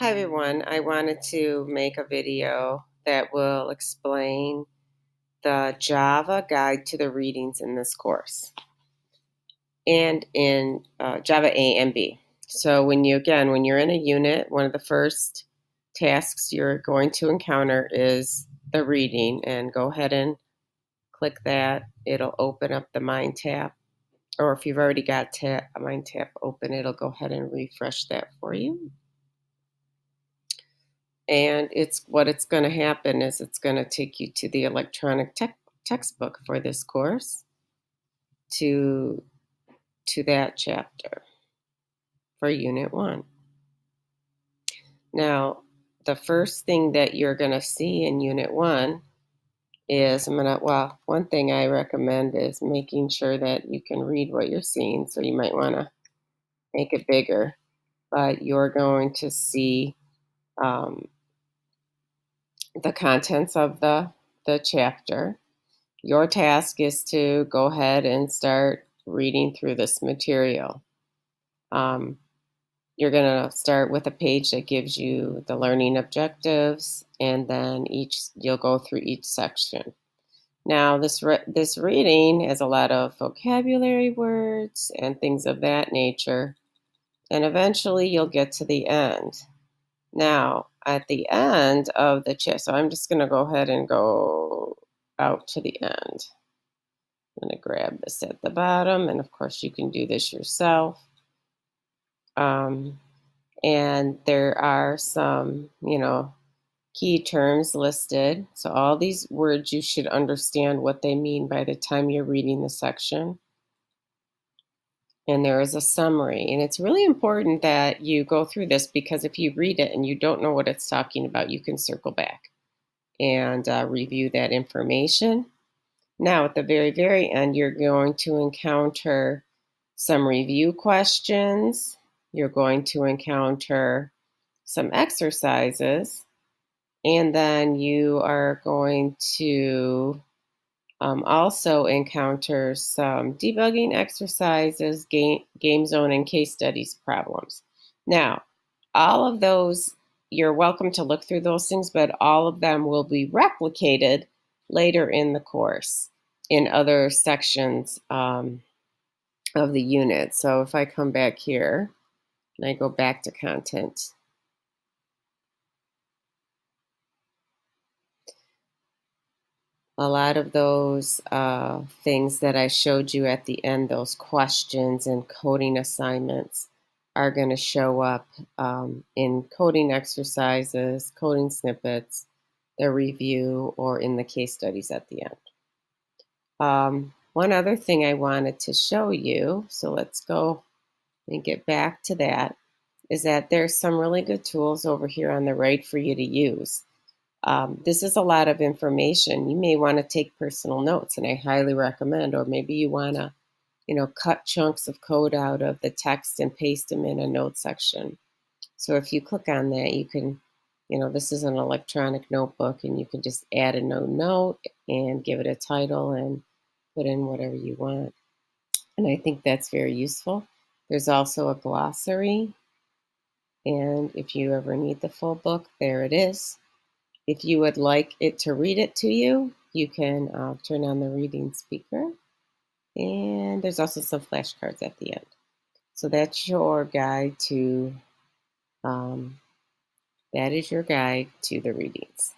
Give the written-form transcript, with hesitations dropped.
Hi everyone, I wanted to make a video that will explain the Java guide to the readings in this course and in Java A and B. So when you're in a unit, one of the first tasks you're going to encounter is the reading, and go ahead and click that. It'll open up the Mind tab, or if you've already got Mind tab open, it'll go ahead and refresh that for you. And it's going to happen is it's going to take you to the electronic textbook for this course, to that chapter for Unit 1. Now, the first thing that you're going to see in Unit 1 is one thing I recommend is making sure that you can read what you're seeing, so you might want to make it bigger, but you're going to see the contents of the chapter. Your task is to go ahead and start reading through this material. You're going to start with a page that gives you the learning objectives, and then you'll go through each section. Now, this reading has a lot of vocabulary words and things of that nature, and eventually you'll get to the end. Now, at the end of the chapter, so I'm just going to go ahead and go out to the end. I'm going to grab this at the bottom, and of course you can do this yourself. And there are some, key terms listed. So all these words, you should understand what they mean by the time you're reading the section. And there is a summary. And it's really important that you go through this, because if you read it and you don't know what it's talking about, you can circle back and review that information. Now, at the very, very end, you're going to encounter some review questions. You're going to encounter some exercises, and then you are going to also encounter some debugging exercises, game zone, and case studies problems. Now, all of those, you're welcome to look through those things, but all of them will be replicated later in the course in other sections of the unit. So if I come back here and I go back to content, a lot of those things that I showed you at the end, those questions and coding assignments, are going to show up in coding exercises, coding snippets, the review, or in the case studies at the end. One other thing I wanted to show you, so let's go and get back to that, is that there's some really good tools over here on the right for you to use. This is a lot of information. You may want to take personal notes, and I highly recommend, or maybe you want to, cut chunks of code out of the text and paste them in a note section. So if you click on that, you can, this is an electronic notebook, and you can just add a note and give it a title and put in whatever you want. And I think that's very useful. There's also a glossary, and if you ever need the full book, there it is. If you would like it to read it to you, you can turn on the reading speaker. And there's also some flashcards at the end. So that's your guide to, that is your guide to the readings.